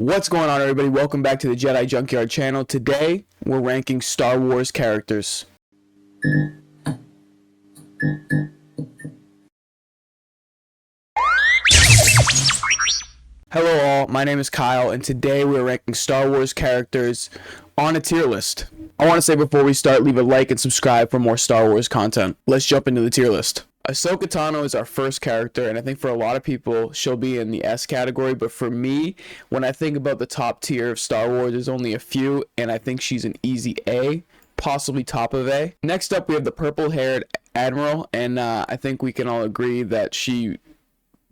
What's going on, everybody? Welcome back to the Jedi Junkyard channel. Today, we're ranking Star Wars characters. Hello all, my name is Kyle, and today we're ranking Star Wars characters on a tier list. I want to say before we start, leave a like and subscribe for more Star Wars content. Let's jump into the tier list. Ahsoka Tano is our first character, and I think for a lot of people, she'll be in the S category, but for me, when I think about the top tier of Star Wars, there's only a few, and I think she's an easy A, possibly top of A. Next up, we have the purple-haired Admiral, and I think we can all agree that she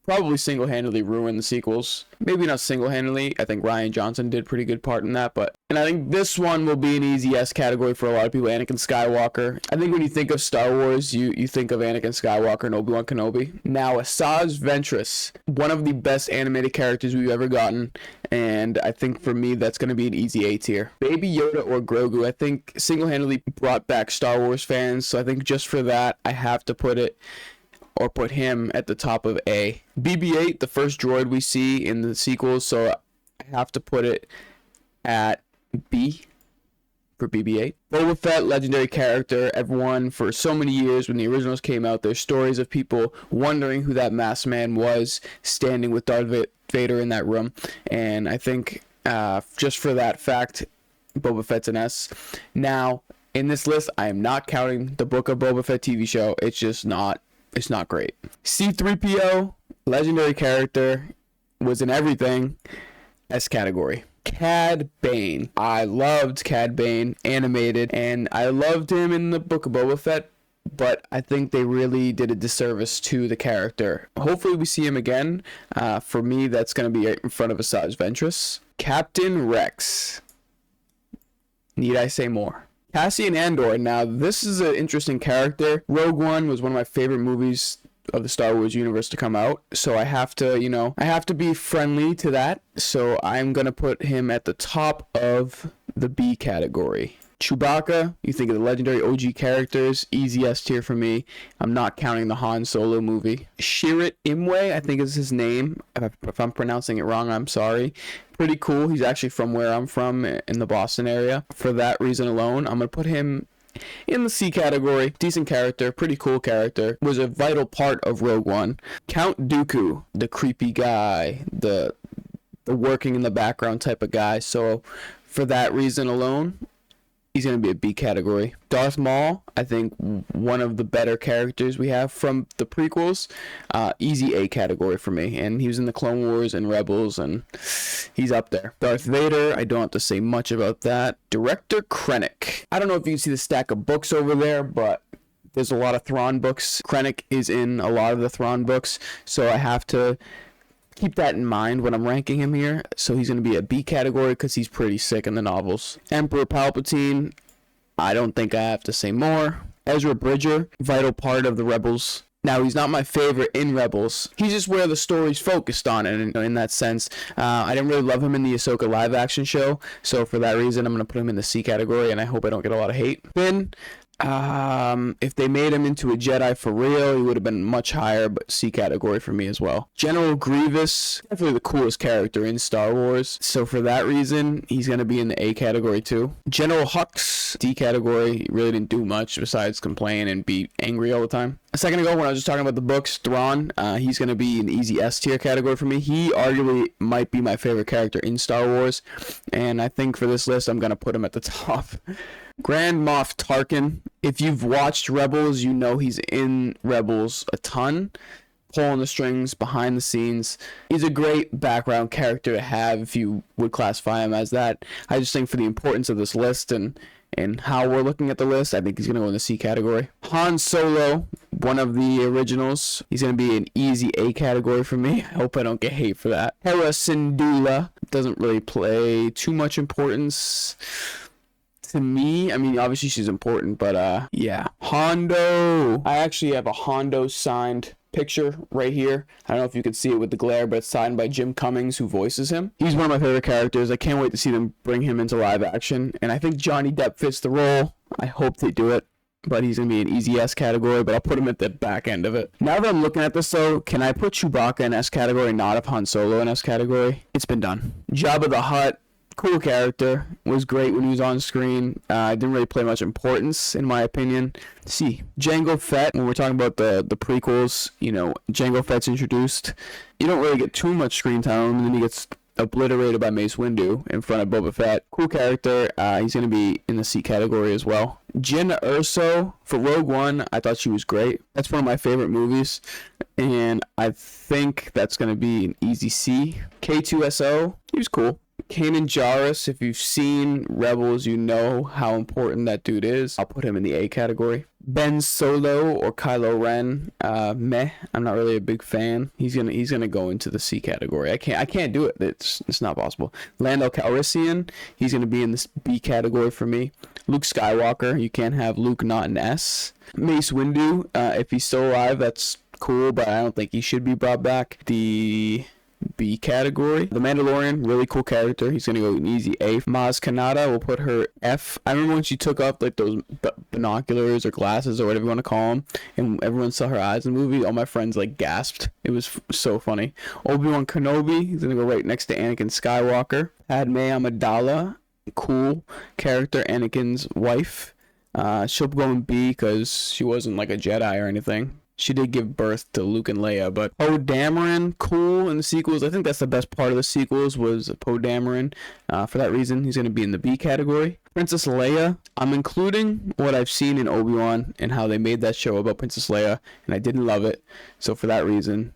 probably single-handedly ruined the sequels. Maybe not single-handedly. I think Rian Johnson did a pretty good part in that, and I think this one will be an easy S category for a lot of people. Anakin Skywalker. I think when you think of Star Wars, you think of Anakin Skywalker and Obi-Wan Kenobi. Now, Asajj Ventress, one of the best animated characters we've ever gotten, and I think for me that's going to be an easy A tier. Baby Yoda or Grogu, I think single-handedly brought back Star Wars fans, so I think just for that, I have to put him at the top of A. BB-8, the first droid we see in the sequels, so I have to put it at B for BB-8. Boba Fett, legendary character. Everyone, for so many years when the originals came out, there's stories of people wondering who that masked man was standing with Darth Vader in that room, and I think just for that fact, Boba Fett's an S. Now, in this list, I am not counting the Book of Boba Fett TV show. It's not great. C-3PO, legendary character, was in everything. S category. Cad Bane. I loved Cad Bane, animated, and I loved him in the Book of Boba Fett, but I think they really did a disservice to the character. Hopefully we see him again. For me, that's going to be right in front of Asajj Ventress. Captain Rex. Need I say more? Cassian Andor. Now, this is an interesting character. Rogue One was one of my favorite movies of the Star Wars universe to come out, so I have to be friendly to that, so I'm gonna put him at the top of the B category. Chewbacca, you think of the legendary OG characters, easy S tier for me. I'm not counting the Han Solo movie. Chirrut Imwe, I think is his name. If I'm pronouncing it wrong, I'm sorry. Pretty cool. He's actually from where I'm from, in the Boston area. For that reason alone, I'm going to put him in the C category. Decent character, pretty cool character. Was a vital part of Rogue One. Count Dooku, the creepy guy, the working in the background type of guy. So for that reason alone, he's going to be a B category. Darth Maul, I think one of the better characters we have from the prequels. Easy A category for me. And he was in the Clone Wars and Rebels, and he's up there. Darth Vader, I don't have to say much about that. Director Krennic. I don't know if you can see the stack of books over there, but there's a lot of Thrawn books. Krennic is in a lot of the Thrawn books, so I have to keep that in mind when I'm ranking him here. So he's going to be a B category because he's pretty sick in the novels. Emperor Palpatine, I don't think I have to say more. Ezra Bridger, vital part of the Rebels. Now, he's not my favorite in Rebels. He's just where the story's focused on, and in that sense, I didn't really love him in the Ahsoka live-action show, so for that reason, I'm going to put him in the C category, and I hope I don't get a lot of hate. Finn, if they made him into a Jedi for real, he would have been much higher, but C category for me as well. General Grievous, definitely the coolest character in Star Wars, so for that reason, he's going to be in the A category too. General Hux, D category. He really didn't do much besides complain and be angry all the time. A second ago, when I was just talking about the books, Thrawn, he's going to be an easy S tier category for me. He arguably might be my favorite character in Star Wars, and I think for this list, I'm going to put him at the top. Grand Moff Tarkin. If you've watched Rebels, you know he's in Rebels a ton, pulling the strings behind the scenes. He's a great background character to have if you would classify him as that. I just think for the importance of this list and how we're looking at the list, I think he's going to go in the C category. Han Solo, one of the originals. He's going to be an easy A category for me. I hope I don't get hate for that. Hera Syndulla doesn't really play too much importance to me. I mean, obviously she's important, but yeah. Hondo. I actually have a Hondo signed picture right here. I don't know if you can see it with the glare, but it's signed by Jim Cummings, who voices him. He's one of my favorite characters. I can't wait to see them bring him into live action, and I think Johnny Depp fits the role. I hope they do it. but he's going to be an easy S category, but I'll put him at the back end of it. Now that I'm looking at this, though, can I put Chewbacca in S category, not if Han Solo in S category? It's been done. Jabba the Hutt, cool character, was great when he was on screen. Didn't really play much importance, in my opinion. C. Jango Fett, when we're talking about the prequels, you know, Jango Fett's introduced. You don't really get too much screen time, and then he gets obliterated by Mace Windu in front of Boba Fett. Cool character. He's going to be in the C category as well. Jyn Erso, for Rogue One, I thought she was great. That's one of my favorite movies, and I think that's going to be an easy C. K2SO, he was cool. Kanan Jarrus, if you've seen Rebels, you know how important that dude is. I'll put him in the A category. Ben Solo or Kylo Ren, meh. I'm not really a big fan. He's gonna go into the C category. I can't do it. It's not possible. Lando Calrissian, he's gonna be in this B category for me. Luke Skywalker, you can't have Luke not in S. Mace Windu, if he's still alive, that's cool, but I don't think he should be brought back. The B category. The Mandalorian, really cool character. He's gonna go an easy A. Maz Kanata, we'll put her F. I remember when she took off like those binoculars or glasses or whatever you want to call them, and everyone saw her eyes in the movie. All my friends like gasped. It was so funny. Obi-Wan Kenobi, he's gonna go right next to Anakin Skywalker. Padme Amidala, cool character, Anakin's wife. She'll go in B because she wasn't like a Jedi or anything. She did give birth to Luke and Leia, but Poe Dameron, cool in the sequels. I think that's the best part of the sequels was Poe Dameron. For that reason, he's going to be in the B category. Princess Leia, I'm including what I've seen in Obi-Wan and how they made that show about Princess Leia, and I didn't love it. So for that reason,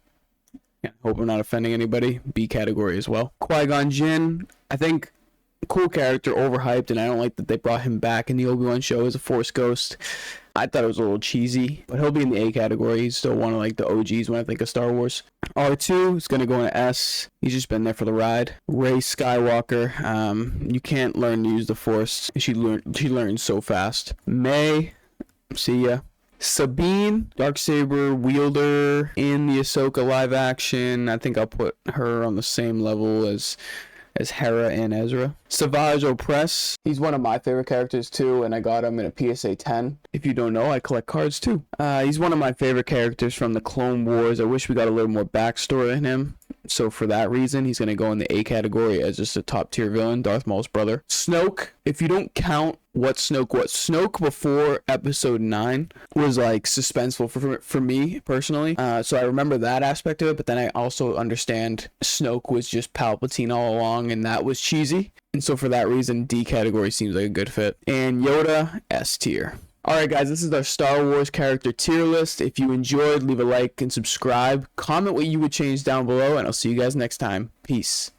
yeah, hope I'm not offending anybody, B category as well. Qui-Gon Jinn, I think cool character, overhyped, and I don't like that they brought him back in the Obi-Wan show as a Force ghost. I thought it was a little cheesy, but he'll be in the A category. He's still one of like the OGs when I think of Star Wars. R2 is going to go in S. He's just been there for the ride. Rey Skywalker, you can't learn to use the Force. She learns so fast. May, see ya. Sabine, Darksaber wielder in the Ahsoka live action. I think I'll put her on the same level as Hera and Ezra. Savage Opress, he's one of my favorite characters too, and I got him in a PSA 10. If you don't know, I collect cards too. He's one of my favorite characters from the Clone Wars. I wish we got a little more backstory in him. So for that reason, he's going to go in the A category as just a top tier villain, Darth Maul's brother. Snoke, if you don't count what Snoke before episode 9 was like suspenseful for me personally. So I remember that aspect of it, but then I also understand Snoke was just Palpatine all along, and that was cheesy. And so for that reason, D category seems like a good fit. And Yoda, S tier. Alright guys, this is our Star Wars character tier list. If you enjoyed, leave a like and subscribe. Comment what you would change down below, and I'll see you guys next time. Peace.